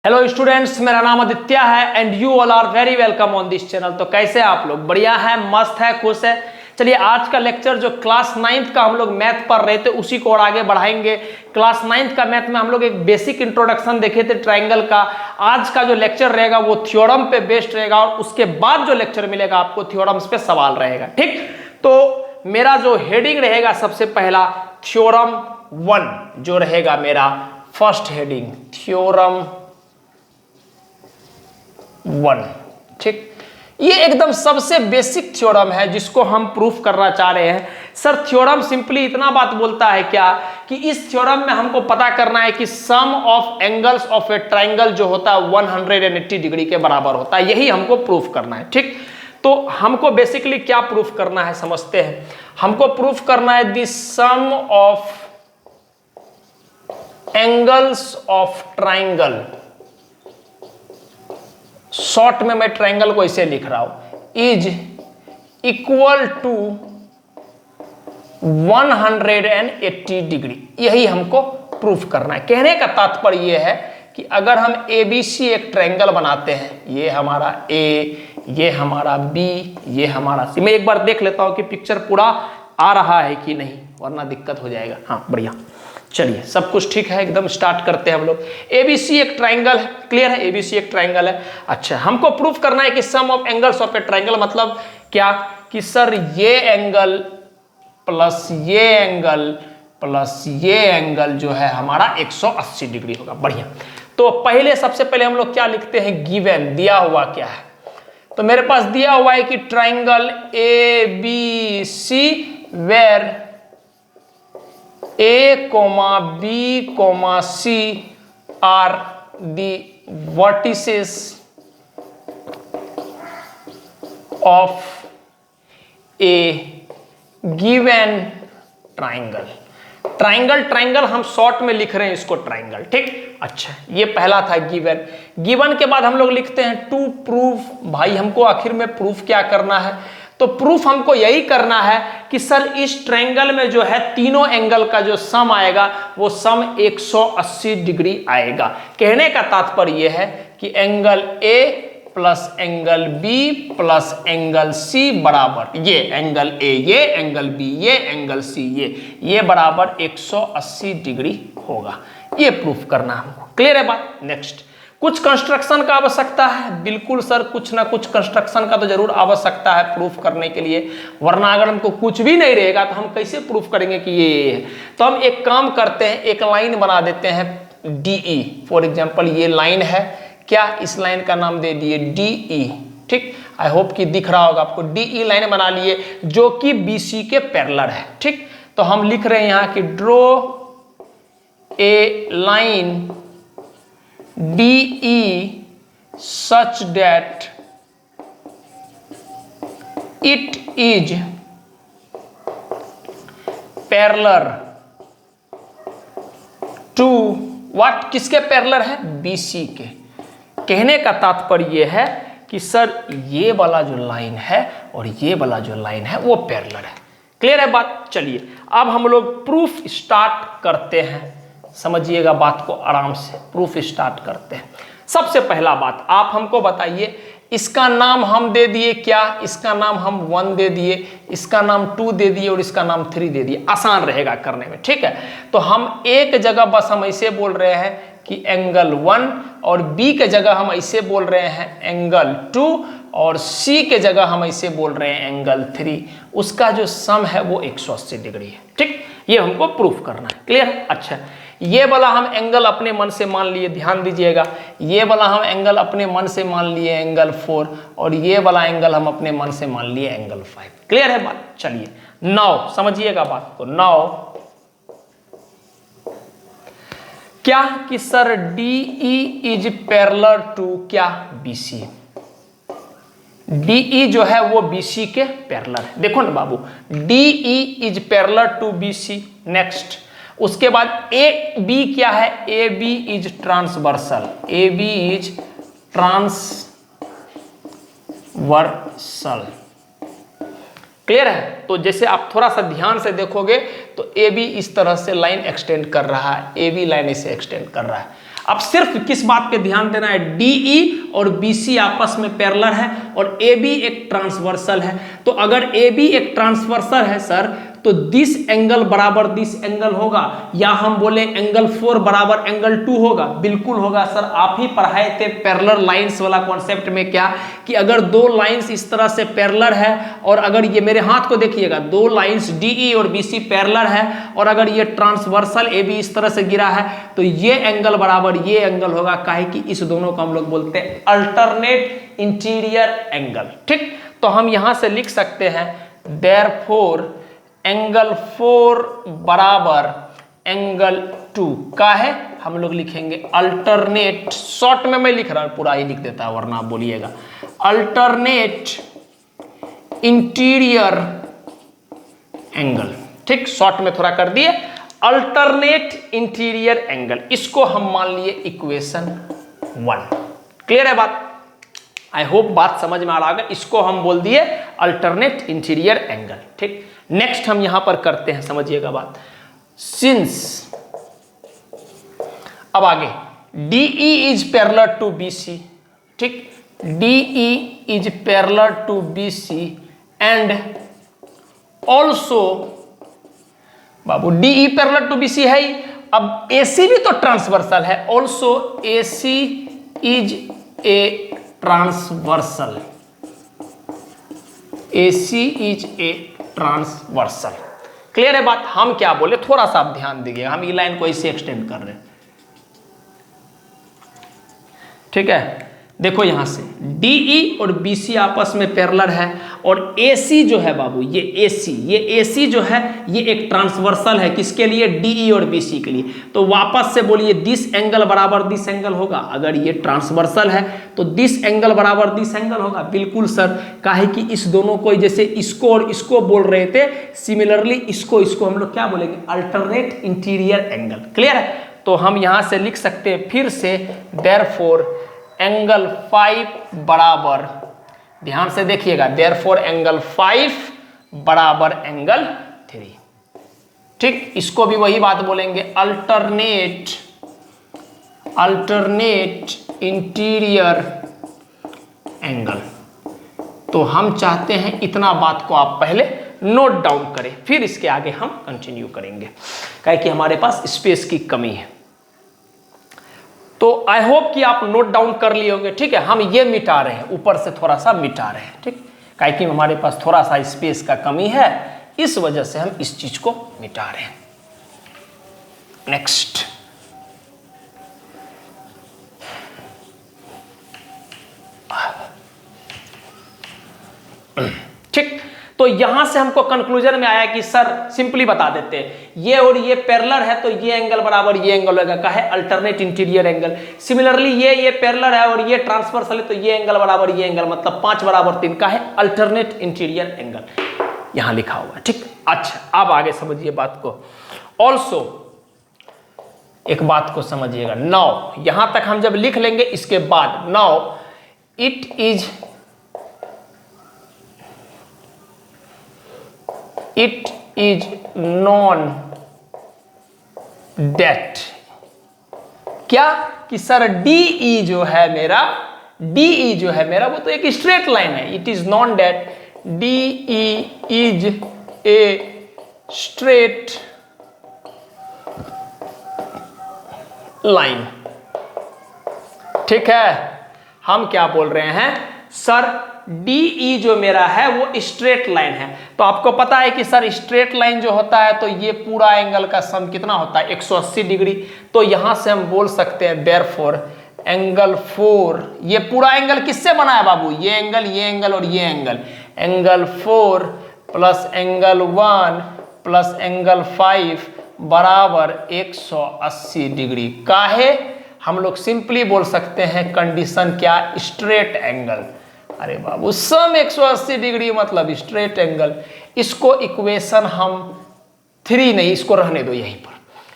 Hello students, मेरा नाम आदित्य है and you all are very welcome on this channel. तो कैसे आप लोग? बढ़िया है, मस्त है, खुश है। चलिए, आज का लेक्चर जो क्लास 9th का हम लोग मैथ पढ़ रहे थे उसी को और आगे बढ़ाएंगे। क्लास 9th का मैथ में हम लोग एक बेसिक इंट्रोडक्शन देखे थे ट्रायंगल का। आज का जो लेक्चर रहेगा वो थ्योरम पे बेस्ड रहेगा और उसके बाद जो लेक्चर मिलेगा आपको थ्योरम्स पे सवाल रहेगा। ठीक, तो मेरा जो हेडिंग रहेगा सबसे पहला थ्योरम 1 जो रहेगा मेरा फर्स्ट हेडिंग, थ्योरम 1। ठीक, ये एकदम सबसे बेसिक थ्योरम है जिसको हम प्रूफ करना चाह रहे हैं। सर, थ्योरम सिंपली इतना बात बोलता है क्या कि इस थ्योरम में हमको पता करना है कि sum of angles of a triangle जो होता है 180 डिग्री के बराबर होता है। यही हमको प्रूफ करना है। ठीक, तो हमको बेसिकली क्या प्रूफ करना है समझते हैं। हमको प्रूफ करना है the sum of angles of triangle. Short में मैं ट्रायंगल को इसे लिख रहा हूं, इज इक्वल टू 180 डिग्री। यही हमको प्रूफ करना है। कहने का तात्पर्य यह है कि अगर हम ABC एक ट्रायंगल बनाते हैं, ये हमारा A, ये हमारा B, ये हमारा C। मैं एक बार देख लेता हूं कि पिक्चर पूरा आ रहा है कि नहीं, वरना दिक्कत हो जाएगा। हाँ, बढ़िया। चलिए, सब कुछ ठीक है, एकदम स्टार्ट करते हैं हम लोग। ABC एक ट्रायंगल है, क्लियर है? ABC एक ट्रायंगल है। अच्छा, हमको प्रूफ करना है कि sum of angles of a triangle मतलब क्या कि सर ये एंगल प्लस ये एंगल प्लस ये एंगल जो है हमारा 180 डिग्री होगा। बढ़िया। तो पहले सबसे पहले हम लोग क्या लिखते हैं, गिवन, दिया हुआ क्या है। तो मेरे पास दिया हुआ है कि triangle ABC where A, B, C are the vertices of a given triangle। Triangle हम शॉर्ट में लिख रहे हैं इसको ट्रायंगल। ठीक, अच्छा, ये पहला था गिवन। गिवन के बाद हम लोग लिखते हैं टू प्रूफ। भाई, हमको आखिर में प्रूफ क्या करना है? तो प्रूफ हमको यही करना है कि सर इस ट्रायंगल में जो है तीनों एंगल का जो सम आएगा वो सम 180 डिग्री आएगा। कहने का तात्पर्य यह है कि angle A plus angle B plus angle C बराबर ये एंगल A, ये एंगल B, ये एंगल C, ये बराबर 180 डिग्री होगा। ये प्रूफ करना हमको। क्लियर है बात? नेक्स्ट, कुछ कंस्ट्रक्शन का आवश्यकता है। बिल्कुल सर, कुछ ना कुछ कंस्ट्रक्शन का तो जरूर आवश्यकता है प्रूफ करने के लिए, वरना अगर हमको कुछ भी नहीं रहेगा तो हम कैसे प्रूफ करेंगे कि ये है। तो हम एक काम करते हैं, एक लाइन बना देते हैं DE। फॉर एग्जांपल ये लाइन है, क्या इस लाइन का नाम दे दिए DE। ठीक, आई होप कि दिख रहा होगा आपको। DE लाइन बना लिए जो कि BC के पैरेलल है। ठीक, तो हम लिख रहे हैं यहां कि draw a line DE such that it is parallel to what? किसके पैरेलल है? BC के। कहने का तात्पर्य यह है कि सर ये वाला जो लाइन है और ये वाला जो लाइन है वो पैरेलल है। क्लियर है बात? चलिए, अब हम लोग प्रूफ स्टार्ट करते हैं। समझिएगा बात को आराम से, प्रूफ स्टार्ट करते हैं। सबसे पहला बात आप हमको बताइए, इसका नाम हम दे दिए क्या? इसका नाम हम 1 दे दिए, इसका नाम 2 दे दिए और इसका नाम 3 दे दिए। आसान रहेगा करने में। ठीक है, तो हम एक जगह बस हम ऐसे बोल रहे हैं कि एंगल 1 और B के जगह हम ऐसे बोल रहे हैं एंगल 2 और C के जगह हम ऐसे बोल रहे हैं एंगल 3। उसका जो सम है वो 180 डिग्री है। ठीक, ये हमको प्रूफ करना है। क्लियर? अच्छा, ये वाला हम एंगल अपने मन से मान लिए, ध्यान दीजिएगा। ये वाला हम एंगल अपने मन से मान लिए एंगल 4 और ये वाला एंगल हम अपने मन से मान लिए एंगल 5। क्लियर है बात? चलिए, नाउ समझिएगा बात को। नाउ क्या कि sir DE is parallel to क्या? BC। DE जो है वो BC के पैरेलल है। देखो ना बाबू, DE is parallel to BC। Next, उसके बाद AB क्या है? AB is transversal. AB is transversal. Clear है? तो जैसे आप थोड़ा सा ध्यान से देखोगे तो ए बी इस तरह से लाइन एक्सटेंड कर रहा है, ए बी लाइन इसे एक्सटेंड कर रहा है। अब सिर्फ किस बात पे ध्यान देना है, DE और BC आपस में पैरेलल है और AB एक ट्रांसवर्सल है। तो अगर AB एक ट्रांसवर्सल है सर, तो दिस एंगल बराबर दिस एंगल होगा, या हम बोले एंगल 4 बराबर एंगल 2 होगा। बिल्कुल होगा सर, आप ही पढ़ाए थे पैरेलल लाइंस वाला कॉन्सेप्ट में, क्या कि अगर दो लाइंस इस तरह से पैरेलल है और अगर ये मेरे हाथ को देखिएगा, दो लाइंस DE और BC पैरेलल है और अगर ये ट्रांसवर्सल AB इस तरह से गिरा है तो ये एंगल बराबर ये एंगल होगा। काहे कि इस दोनों को हम लोग बोलते हैं अल्टरनेट इंटीरियर एंगल। ठीक, तो हम यहां से लिख सकते हैं देयरफॉर एंगल 4 बराबर एंगल 2 का है, हम लोग लिखेंगे अल्टरनेट, शॉर्ट में मैं लिख रहा हूं, पूरा ही लिख देता है वरना आप बोलिएगा, अल्टरनेट इंटीरियर एंगल। ठीक, शॉर्ट में थोड़ा कर दिए, अल्टरनेट इंटीरियर एंगल, इसको हम मान लिए इक्वेशन 1। क्लियर है बात? आई होप बात समझ में आ रहा होगा। इसको हम बोल दिए अल्टरनेट इंटीरियर एंगल। ठीक, नेक्स्ट हम यहां पर करते हैं, समझिएगा बात। सिंस, अब आगे DE is parallel to BC। ठीक, DE is parallel to BC and also, बाबू DE पैरेलल टू BC है ही, अब AC भी तो ट्रांसवर्सल है, also AC is a transversal, AC is a transversal. Clear है बात? हम क्या बोले, थोड़ा सा आप ध्यान दीजिएगा, हम ये लाइन को ऐसे एक्सटेंड कर रहे हैं। ठीक है, देखो यहां से DE और BC आपस में पैरेलल है और AC जो है बाबू, ये AC जो है ये एक ट्रांसवर्सल है, किसके लिए, DE और BC के लिए। तो वापस से बोलिए दिस एंगल बराबर दिस एंगल होगा, अगर ये ट्रांसवर्सल है तो दिस एंगल बराबर दिस एंगल होगा। बिल्कुल सर, काहे कि इस दोनों को जैसे इसको और इसको बोल रहे थे, सिमिलरली इसको हम लोग क्या बोलेंगे, अल्टरनेट इंटीरियर एंगल। क्लियर है? तो हम यहां से लिख सकते हैं फिर से, देयरफॉर एंगल 5 बराबर, ध्यान से देखिएगा, देयरफॉर एंगल 5 बराबर एंगल 3। ठीक, इसको भी वही बात बोलेंगे, अल्टरनेट इंटीरियर एंगल। तो हम चाहते हैं इतना बात को आप पहले नोट डाउन करें, फिर इसके आगे हम कंटिन्यू करेंगे, काहे कि हमारे पास स्पेस की कमी है। तो आई होप कि आप नोट डाउन कर लिए होंगे। ठीक है, हम ये मिटा रहे हैं, ऊपर से थोड़ा सा मिटा रहे हैं। ठीक, काहे कि हमारे पास थोड़ा सा स्पेस का कमी है, इस वजह से हम इस चीज को मिटा रहे हैं। नेक्स्ट, ठीक, तो यहां से हमको कंक्लूजन में आया कि सर सिंपली बता देते हैं, ये और ये पैरेलल है तो ये एंगल बराबर ये एंगल होगा, का है अल्टरनेट इंटीरियर एंगल। सिमिलरली ये पैरेलल है और ये ट्रांसवर्सल है तो ये एंगल बराबर ये एंगल, मतलब 5 बराबर 3 का है अल्टरनेट इंटीरियर एंगल, यहां लिखा हुआ है। ठीक, अच्छा, अब आगे समझिए बात को। ऑल्सो एक बात को समझिएगा, नाउ यहां तक हम जब लिख लेंगे, इसके बाद now it is known that, क्या कि सर DE जो है मेरा वो तो एक स्ट्रेट लाइन है। It is non that DE is a straight line. ठीक है, हम क्या बोल रहे हैं सर, DE जो मेरा है वो स्ट्रेट लाइन है। तो आपको पता है कि सर स्ट्रेट लाइन जो होता है तो ये पूरा एंगल का सम कितना होता है, 180 डिग्री। तो यहां से हम बोल सकते हैं देयरफॉर एंगल 4, ये पूरा एंगल किससे बना है बाबू, ये एंगल और ये angle 4 plus angle 1 plus angle 5 बराबर 180 डिग्री का है। हम लोग सिंपली बोल सकते हैं कंडीशन क्या, स्ट्रेट एंगल। अरे बाबू सम 180 डिग्री मतलब स्ट्रेट एंगल। इसको इक्वेशन हम 3 नहीं, इसको रहने दो यहीं पर,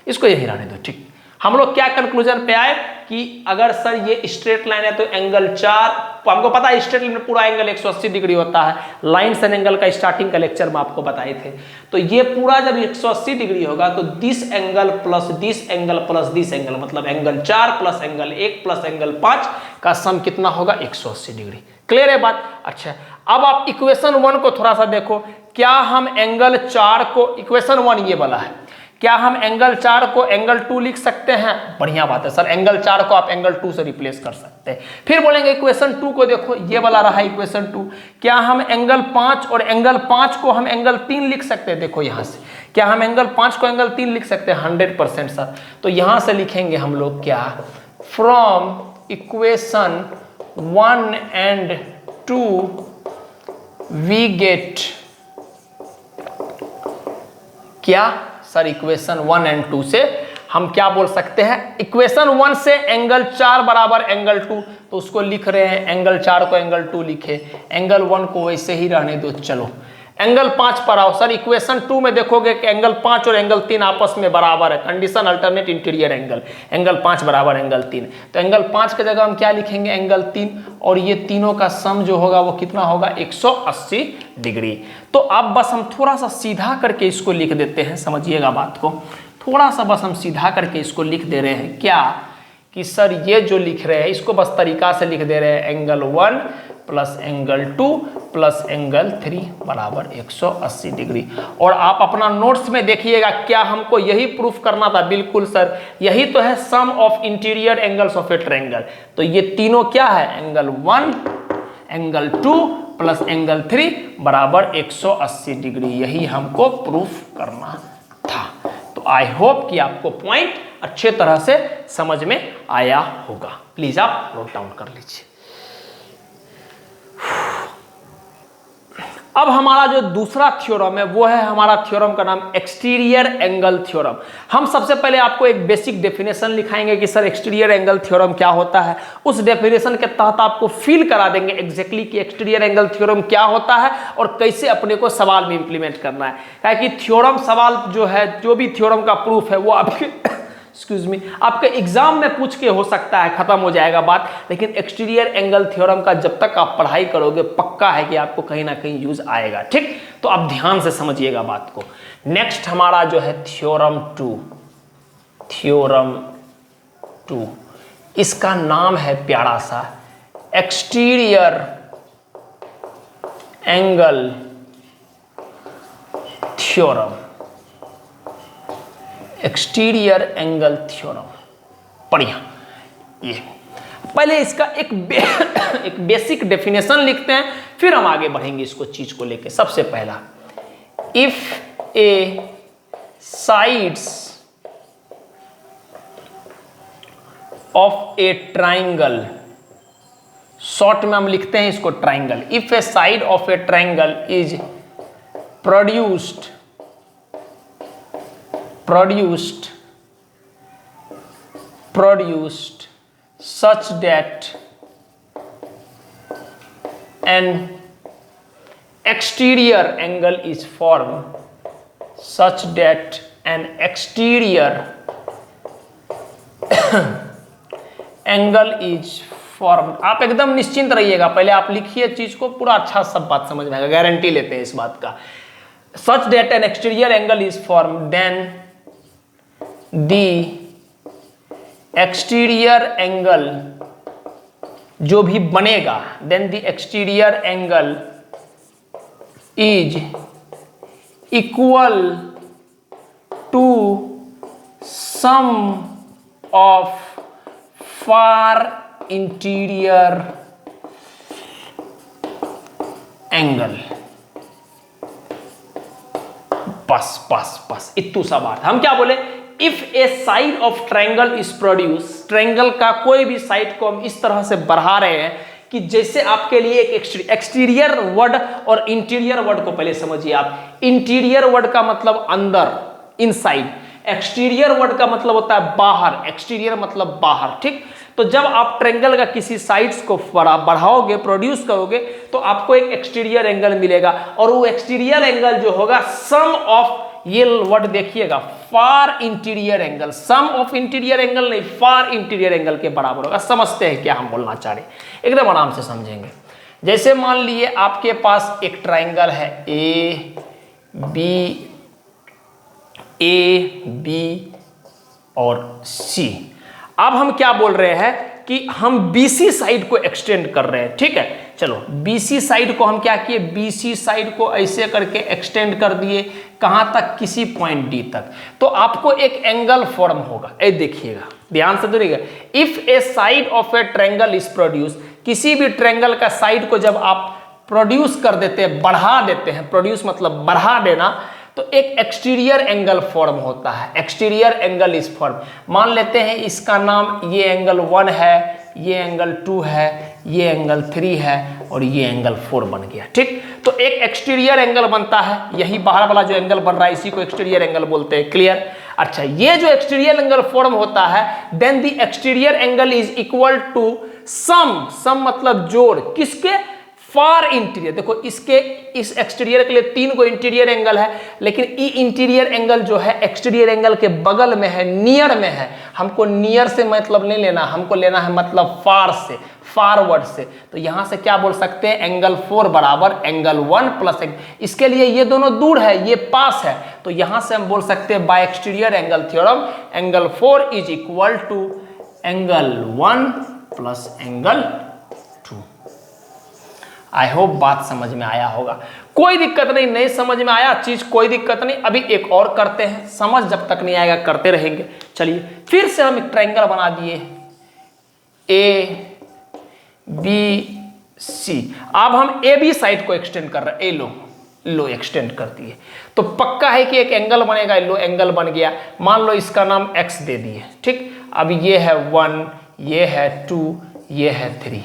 इसको यहीं रहने दो। ठीक, हम लोग क्या कंक्लूजन पे आए कि अगर सर ये स्ट्रेट लाइन है तो एंगल 4 हमको पता है स्ट्रेट लाइन में पूरा एंगल 180 डिग्री होता है, लाइन्स एंड एंगल का स्टार्टिंग का लेक्चर में आपको बताए थे। तो ये पूरा जब 180 डिग्री होगा तो this angle plus this angle plus this angle, मतलब angle 4 plus angle 1 plus angle 5 का सम कितना होगा 180 डिग्री। क्लियर है बात? अच्छा, अब आप इक्वेशन 1 को थोड़ा सा देखो, क्या हम एंगल 4 को, इक्वेशन 1 ये वाला है, क्या हम एंगल 4 को एंगल 2 लिख सकते हैं? बढ़िया बात है सर, एंगल 4 को आप एंगल 2 से रिप्लेस कर सकते हैं। फिर बोलेंगे इक्वेशन 2 को देखो, ये वाला रहा इक्वेशन 2, क्या हम एंगल 5 और एंगल 5 को हम एंगल 3 लिख सकते हैं? देखो यहाँ से, क्या हम एंगल 5 को एंगल 3 लिख सकते हैं? 100% सर। तो यहाँ से लिखेंगे हम लोग क्या, from equation 1 and 2 we get क्या सर, इक्वेशन 1 एंड 2 से हम क्या बोल सकते हैं, इक्वेशन 1 से एंगल 4 बराबर एंगल 2, तो उसको लिख रहे हैं एंगल 4 को एंगल 2 लिखे, एंगल 1 को वैसे ही रहने दो। चलो एंगल 5 पर आओ सर, इक्वेशन 2 में देखोगे कि एंगल 5 और एंगल 3 आपस में बराबर है, condition alternate interior angle, angle 5 बराबर एंगल 3, तो एंगल 5 की जगह हम क्या लिखेंगे, एंगल 3, और ये तीनों का सम जो होगा वो कितना होगा 180 डिग्री। तो अब बस हम थोड़ा सा सीधा करके इसको लिख देते हैं, समझिएगा बात को, थोड़ा सा बस हम सीधा करके इसको लिख दे रहे हैं क्या, कि सर ये जो लिख रहे हैं इसको बस तरीका से लिख दे रहे हैं, angle 1 plus angle 2 plus angle 3 बराबर 180 डिग्री। और आप अपना नोट्स में देखिएगा, क्या हमको यही प्रूफ करना था? बिल्कुल सर, यही तो है sum of interior angles of a triangle. तो ये तीनों क्या है, एंगल 1 एंगल 2 प्लस एंगल 3 बराबर 180 डिग्री, यही हमको प्रूफ करना था। तो आई होप कि आपको पॉइंट अच्छे तरह से समझ में आया होगा। प्लीज आप नोट डाउन कर लीजिए। अब हमारा जो दूसरा थ्योरम है वो है हमारा थ्योरम का नाम एक्सटीरियर एंगल थ्योरम। हम सबसे पहले आपको एक बेसिक डेफिनेशन लिखाएंगे कि सर एक्सटीरियर एंगल थ्योरम क्या होता है, उस डेफिनेशन के तहत आपको फील करा देंगे एग्जैक्टली कि एक्सटीरियर एंगल थ्योरम क्या होता है और कैसे अपने को सवाल में इंप्लीमेंट करना है। क्या कि थ्योरम सवाल जो है, जो भी थ्योरम का प्रूफ है वो आपके एक्सक्यूज मी आपके एग्जाम में पूछ के हो सकता है, खत्म हो जाएगा बात, लेकिन एक्सटीरियर एंगल थ्योरम का जब तक आप पढ़ाई करोगे पक्का है कि आपको कहीं ना कहीं यूज आएगा। ठीक, तो आप ध्यान से समझिएगा बात को। नेक्स्ट हमारा जो है थ्योरम 2, इसका नाम है प्यारा सा exterior angle theorem. Exterior angle theorem, बढ़िया। ये पहले इसका एक बेसिक डेफिनेशन लिखते हैं, फिर हम आगे बढ़ेंगे इसको चीज को लेके। सबसे पहला, if A sides of a triangle, short में हम लिखते हैं इसको triangle, if A side of a triangle is produced such that an exterior angle is formed, such that an exterior angle is formed। आप एकदम निश्चिंत रहिएगा, पहले आप लिखिए चीज को, पूरा अच्छा सब बात समझ में आएगा, गारंटी लेते हैं इस बात का। such that an exterior angle is formed, then the exterior angle जो भी बनेगा, then the exterior angle is equal to sum of far interior angle। बस इतू सा बात। हम क्या बोले, if A side of triangle is produce, triangle का कोई भी साइड को हम इस तरह से बढ़ा रहे हैं कि जैसे आपके लिए एक एक्सटीरियर वर्ड और इंटीरियर वर्ड को पहले समझिए आप। इंटीरियर वर्ड का मतलब अंदर, इनसाइड, एक्सटीरियर वर्ड का मतलब होता है बाहर, एक्सटीरियर मतलब बाहर। ठीक, तो जब आप ट्रायंगल का किसी साइड्स को बढ़ाओगे, प्रोड्यूस करोगे, तो आपको एक एक्सटीरियर एंगल मिलेगा, और वो एक्सटीरियर एंगल जो होगा सम ऑफ, ये वर्ड देखिएगा, far interior angle, sum of interior angle नहीं, फार इंटीरियर एंगल के बराबर होगा। समझते हैं क्या हम बोलना चाह रहे हैं, एकदम आराम से समझेंगे। जैसे मान लिए आपके पास एक ट्राइंगल है ए बी और सी। अब हम क्या बोल रहे हैं कि हम BC साइड को एक्सटेंड कर रहे हैं, ठीक है। चलो BC साइड को हम क्या किए, BC साइड को ऐसे करके एक्सटेंड कर दिए, कहां तक, किसी पॉइंट D तक। तो आपको एक एंगल फॉर्म होगा, ए देखिएगा ध्यान से देखिएगा। If A side of a triangle is produce, किसी भी ट्रायंगल का साइड को जब आप प्रोड्यूस कर देते हैं, बढ़ा देते हैं, प्रोड्यूस मतलब बढ़ा देना, तो एक एक्सटीरियर एंगल फॉर्म होता है। एक्सटीरियर एंगल इज फॉर्म, मान लेते हैं इसका नाम, ये एंगल 1 है, ये एंगल 2 है, ये एंगल 3 है और ये एंगल 4 बन गया, ठीक। तो एक एक्सटीरियर एंगल बनता है, यही बाहर वाला जो एंगल बन रहा है इसी को एक्सटीरियर एंगल बोलते हैं, क्लियर। अच्छा, ये जो एक्सटीरियर एंगल फॉर्म होता है, then the exterior angle is equal to sum मतलब जोड़, किसके, फार इंटीरियर। देखो इसके, इस एक्सटीरियर के लिए 3 को इंटीरियर एंगल है, लेकिन ई इंटीरियर एंगल जो है एक्सटीरियर एंगल के बगल में है, नियर में है। हमको नियर से मतलब नहीं लेना, हमको लेना है मतलब फार से, फॉरवर्ड से। तो यहां से क्या बोल सकते हैं, एंगल 4 बराबर एंगल 1 प्लस इसके लिए ये दोनों दूर है, ये पास है, तो यहां से हम बोल सकते हैं by exterior angle theorem angle 4 is equal to angle 1 plus angle 2। I hope बात समझ में आया होगा, कोई दिक्कत नहीं, नहीं समझ में आया चीज कोई दिक्कत नहीं। अभी एक और करते हैं, समझ जब तक नहीं आएगा करते रहेंगे। चलिए फिर से हम एक ट्रायंगल बना दिए ए बी सी। अब हम ए बी साइड को एक्सटेंड कर रहे हैं, लो एक्सटेंड कर दिए, तो पक्का है कि एक एंगल बनेगा। लो एंगल बन गया, मान लो इसका नाम x दे दिए, ठीक। अब ये है 1, ये है 2, ये है 3।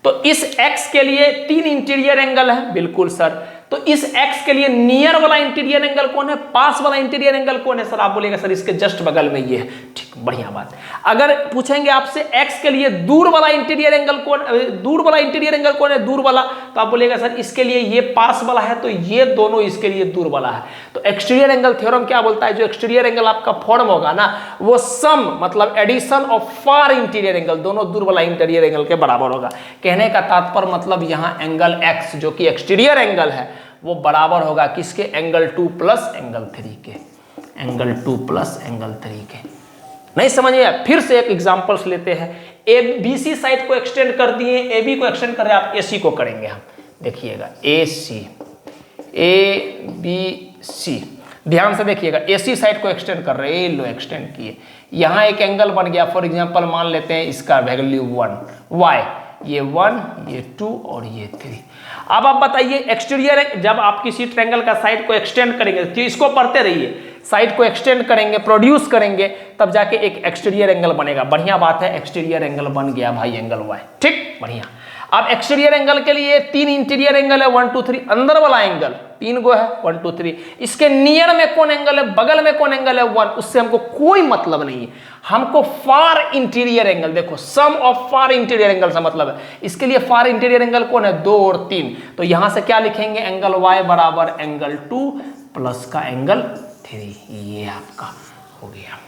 तो इस x के लिए 3 इंटीरियर एंगल है, बिल्कुल सर। तो इस x के लिए नियर वाला इंटीरियर एंगल कौन है, पास वाला इंटीरियर एंगल कौन है? सर आप बोलेगा सर इसके जस्ट बगल में ये है, ठीक, बढ़िया बात। अगर पूछेंगे आपसे x के लिए दूर वाला इंटीरियर एंगल कौन, दूर वाला इंटीरियर एंगल कौन है, दूर वाला, तो आप बोलेगा सर इसके लिए ये पास वाला है, तो ये दोनों इसके लिए दूर वाला है। तो एक्सटीरियर एंगल थ्योरम क्या बोलता है, जो एक्सटीरियर एंगल आपका फॉर्म होगा ना, वो सम मतलब addition of far interior angle, दोनों दूर वाला इंटीरियर एंगल के बराबर होगा। कहने का तात्पर्य मतलब यहाँ एंगल x जो कि एक्सटीरियर एंगल है वो बराबर होगा किसके, एंगल 2 प्लस एंगल 3 के, एंगल 2 प्लस एंगल 3 के। नहीं समझ में आया? फिर से एक एग्जांपल्स लेते हैं। ए बी सी साइड को एक्सटेंड कर दिए, ए बी को एक्सटेंड कर रहे हैं, आप ए सी को करेंगे हम, देखिएगा ए बी सी, ध्यान से देखिएगा, ए सी साइड को एक्सटेंड कर रहे हैं, लो एक्सटेंड किए, यहाँ एक एंगल बन गया। फॉर एग्जांपल मान लेते हैं इसका वैल्यू 1, वाई, ये 1, ये 2 और ये 3। अब आप बताइए एक्सटीरियर, जब आप किसी ट्रायंगल का साइड को एक्सटेंड करेंगे, तो इसको पढ़ते रहिए, साइड को एक्सटेंड करेंगे, प्रोड्यूस करेंगे, तब जाके एक एक्सटीरियर एंगल बनेगा। बढ़िया बात है, एक्सटीरियर एंगल बन गया भाई, एंगल वाई, ठीक, बढ़िया। अब एक्सटीरियर एंगल के लिए 3 इंटीरियर एंगल है, 1 2 3, अंदर वाला एंगल 3 गो है, 1 2 3। इसके नियर में कौन एंगल है, बगल में कौन एंगल है, 1, उससे हमको कोई मतलब नहीं है, हमको फार इंटीरियर एंगल, देखो सम ऑफ फार इंटीरियर एंगल से मतलब है। इसके लिए फार इंटीरियर एंगल कौन है, 2 और 3, तो यहां से क्या लिखेंगे, एंगल वाई बराबर एंगल 2 प्लस का एंगल 3, ये आपका हो गया।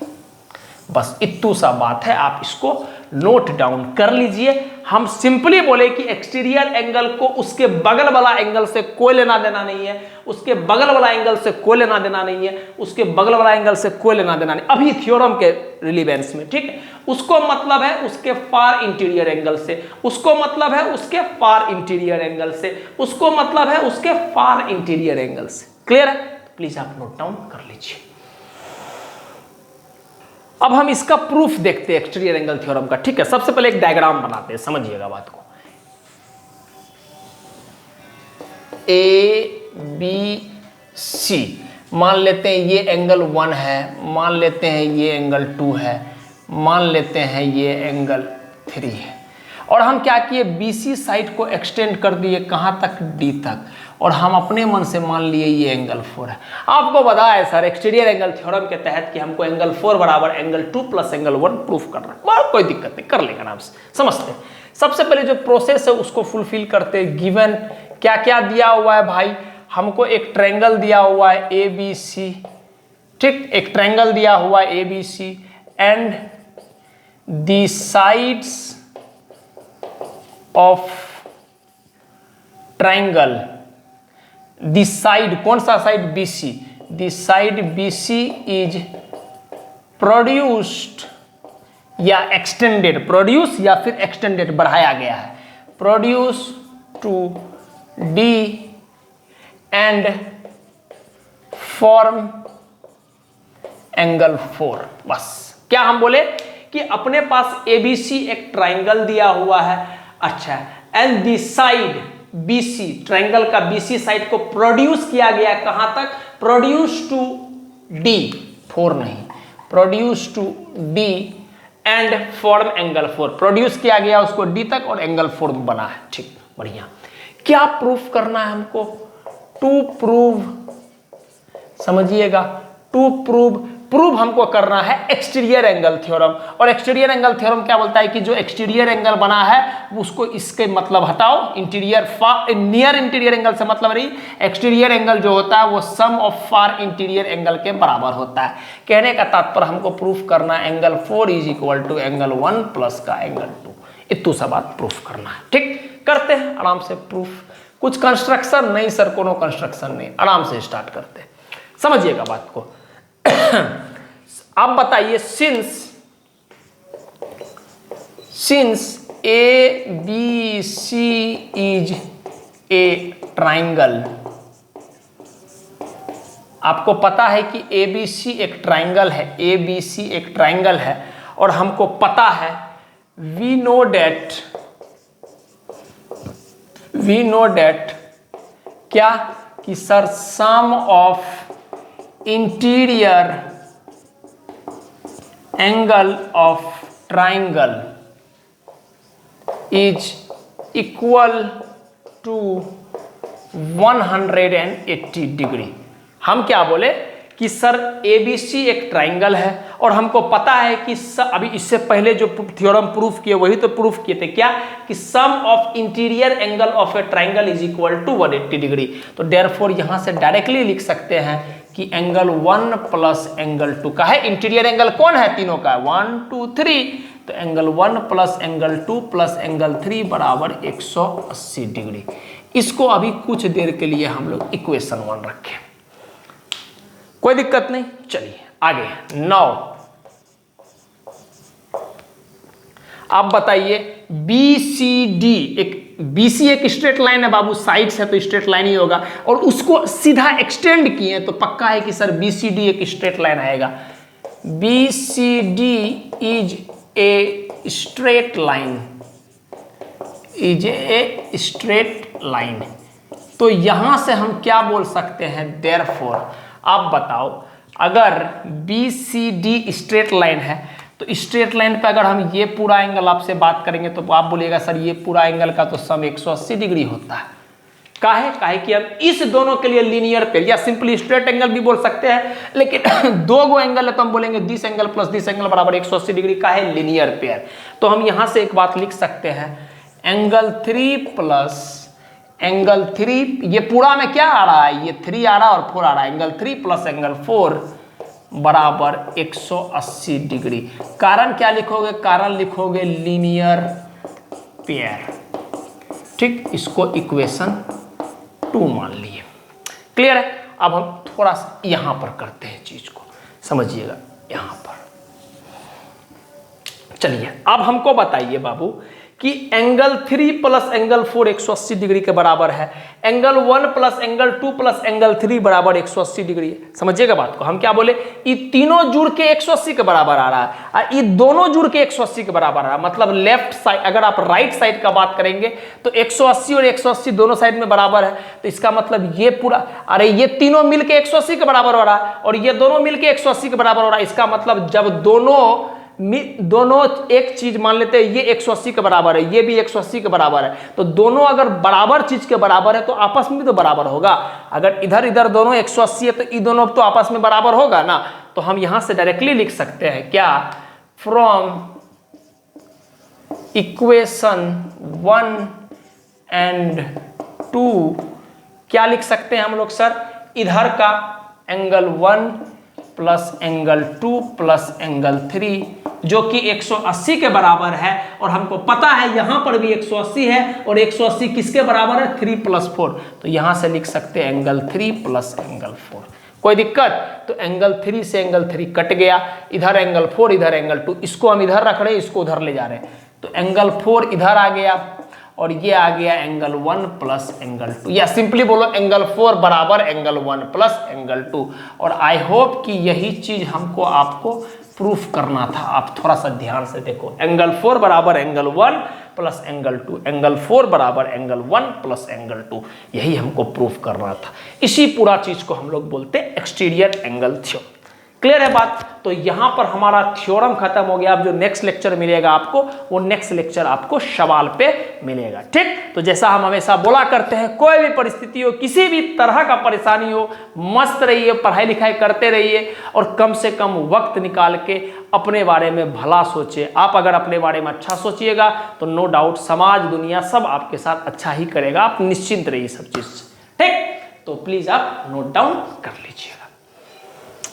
बस इतू सा बात है, आप इसको नोट डाउन कर लीजिए। हम सिंपली बोले कि एक्सटीरियर एंगल को उसके बगल वाला एंगल से कोई लेना देना नहीं है, उसके बगल वाला एंगल से कोई लेना देना नहीं है, उसके बगल वाला एंगल से कोई लेना देना नहीं, अभी थ्योरम के रिलेवेंस में, ठीक है। उसको मतलब है उसके फार इंटीरियर एंगल से, उसको मतलब है उसके फार इंटीरियर एंगल से, उसको मतलब है उसके फार इंटीरियर एंगल से। क्लियर है? प्लीज आप नोट डाउन कर लीजिए। अब हम इसका प्रूफ देखते हैं एक्सटीरियर एंगल थ्योरम का, ठीक है। सबसे पहले एक डायग्राम बनाते हैं, समझिएगा बात को। ए बी सी, मान लेते हैं ये एंगल 1 है, मान लेते हैं ये एंगल 2 है, मान लेते हैं ये एंगल 3 है, और हम क्या किए, BC साइड को एक्सटेंड कर दिए कहां तक, D तक, और हम अपने मन से मान लिए ये एंगल 4 है। आपको बताया है सर एक्सटीरियर एंगल थ्योरम के तहत कि हमको एंगल 4 बराबर एंगल 2 प्लस एंगल 1 प्रूफ करना है। बहुत कोई दिक्कत नहीं, कर लेगा आराम से, समझते हैं। सबसे पहले जो प्रोसेस है उसको फुलफिल करते हैं। गिवन क्या क्या दिया हुआ है भाई, हमको एक ट्रायंगल दिया हुआ है ABC, ठीक, एक ट्रायंगल दिया हुआ A B C and the sides of triangle, the side, कौन सा side, B C, the side B C is produced या एक्सटेंडेड, प्रोड्यूस या फिर एक्सटेंडेड, बढ़ाया गया है, produce to D and form angle 4। बस क्या हम बोले कि अपने पास एबीसी एक ट्रायंगल दिया हुआ है, अच्छा, and the side BC, triangle का बीसी साइड को प्रोड्यूस किया गया कहां तक, प्रोड्यूस टू डी, 4 नहीं, produce to D and form angle 4, produce किया गया उसको डी तक और एंगल 4 बना है। ठीक, बढ़िया। क्या प्रूफ करना है हमको, टू प्रूव, समझिएगा, टू प्रूव हमको करना है एक्सटीरियर एंगल थ्योरम। और एक्सटीरियर एंगल थ्योरम क्या बोलता है कि जो एक्सटीरियर एंगल बना है उसको इसके मतलब हटाओ, इंटीरियर नियर इंटीरियर एंगल से मतलब नहीं, एक्सटीरियर एंगल जो होता है वो सम ऑफ फार इंटीरियर एंगल के बराबर होता है। कहने का तात्पर्य हमको प्रूफ करना है angle 4 is equal to angle 1 plus का एंगल 2, इतू सा बात प्रूफ करना है। ठीक, करते हैं आराम से प्रूफ, कुछ कंस्ट्रक्शन नहीं सर, कोनो कंस्ट्रक्शन नहीं, आराम से स्टार्ट करते हैं, समझिएगा बात को। आप बताइए, since A B C is a triangle, आपको पता है कि ए बी सी एक ट्राइंगल है, ए बी सी एक ट्राइंगल है, और हमको पता है वी नो डेट क्या कि sir sum of interior angle of triangle is equal to 180 degree. हम क्या बोले कि सर ABC एक ट्राइंगल है और हमको पता है कि अभी इससे पहले जो थ्योरम प्रूफ किए वही तो प्रूफ किए थे, क्या कि sum of interior angle of a triangle is equal to 180 degree. तो देयरफॉर यहां से डायरेक्टली लिख सकते हैं कि एंगल 1 प्लस एंगल 2 का है, इंटीरियर एंगल कौन है, तीनों का 1 2 3, तो angle 1 plus angle 2 plus angle 3 बराबर 180 डिग्री। इसको अभी कुछ देर के लिए हम लोग इक्वेशन 1 रखें, कोई दिक्कत नहीं। चलिए आगे, 9 आप बताइए, BCD एक, BC एक स्ट्रेट लाइन है बाबू, साइड से तो स्ट्रेट लाइन ही होगा, और उसको सीधा एक्सटेंड किए तो पक्का है कि सर BCD एक स्ट्रेट लाइन आएगा। BCD is a straight line, is a straight line. तो यहां से हम क्या बोल सकते हैं, देयरफॉर आप बताओ, अगर BCD स्ट्रेट लाइन है तो स्ट्रेट लाइन पे अगर हम ये पूरा एंगल आपसे बात करेंगे तो आप बोलिएगा सर ये पूरा एंगल का तो सम 180 डिग्री होता है। काहे कि हम इस दोनों के लिए लीनियर पेयर या सिंपली स्ट्रेट एंगल भी बोल सकते हैं, लेकिन दो गो एंगल है तो हम बोलेंगे this angle plus this angle बराबर 180 डिग्री का है लीनियर पेयर। तो हम यहां से एक बात लिख सकते हैं, एंगल 3 प्लस एंगल 3, ये पूरा में क्या आ रहा है, ये 3 आ रहा है और 4 आ रहा है, एंगल 3 प्लस एंगल 4 बराबर 180 डिग्री। कारण क्या लिखोगे, कारण लिखोगे लीनियर पेयर। ठीक, इसको इक्वेशन 2 मान लिए। क्लियर है। अब हम थोड़ा सा यहां पर करते हैं चीज को, समझिएगा यहां पर। चलिए अब हमको बताइए बाबू कि एंगल 3 प्लस एंगल 4 180 डिग्री के बराबर है, angle 1 plus angle 2 plus angle 3 बराबर 180 डिग्री है। समझिएगा बात को, हम क्या बोले, ये तीनों जुड़ के 180 के बराबर आ रहा है और ये दोनों जुड़ के 180 के बराबर आ रहा है। मतलब लेफ्ट साइड, अगर आप राइट साइड का बात करेंगे तो 180 और 180 दोनों साइड में बराबर है, तो इसका मतलब ये पूरा, अरे ये तीनों मिलके 180 के बराबर हो रहा है और ये दोनों मिलके 180 के बराबर हो रहा है। इसका मतलब जब दोनों एक चीज मान लेते हैं, ये 180 के बराबर है, ये भी 180 के बराबर है, तो दोनों अगर बराबर चीज के बराबर है तो आपस में भी तो बराबर होगा। अगर इधर इधर दोनों 180 है तो ये दोनों तो आपस में बराबर होगा ना। तो हम यहां से डायरेक्टली लिख सकते हैं क्या, फ्रॉम इक्वेशन 1 एंड 2 क्या लिख सकते हैं हम लोग सर, इधर का angle 1 plus angle 2 plus angle 3 जो कि 180 के बराबर है, और हमको पता है यहां पर भी 180 है, और 180 किसके बराबर है? 3 + 4। तो यहां से लिख सकते हैं एंगल 3 प्लस एंगल 4। कोई दिक्कत? तो एंगल 3 से एंगल 3 कट गया, इधर एंगल 4 इधर एंगल 2, इसको हम इधर रख रहे हैं, इसको उधर ले जा रहे हैं, तो एंगल 4 इधर आ गया और ये आ गया एंगल 1 प्लस एंगल 2, या सिंपली बोलो एंगल 4 बराबर एंगल 1 प्लस एंगल 2। और आई होप कि यही चीज हमको आपको प्रूफ करना था। आप थोड़ा सा ध्यान से देखो, एंगल 4 बराबर एंगल 1 प्लस एंगल 2, एंगल 4 बराबर एंगल 1 प्लस एंगल 2, यही हमको प्रूफ करना था। इसी पूरा चीज को हम लोग बोलते हैं एक्सटीरियर एंगल थ्योरम। क्लियर है बात? तो यहां पर हमारा थ्योरम खत्म हो गया। अब जो नेक्स्ट लेक्चर मिलेगा आपको, वो नेक्स्ट लेक्चर आपको सवाल पे मिलेगा। ठीक, तो जैसा हम हमेशा बोला करते हैं, कोई भी परिस्थिति हो, किसी भी तरह का परेशानी हो, मस्त रहिए, पढ़ाई लिखाई करते रहिए, और कम से कम वक्त निकाल के अपने बारे में भला सोचिए। आप अगर अपने बारे में अच्छा सोचिएगा तो नो डाउट समाज दुनिया सब आपके साथ अच्छा ही करेगा। आप निश्चिंत रहिए सब चीज से। ठीक, तो प्लीज आप नोट डाउन कर लीजिए।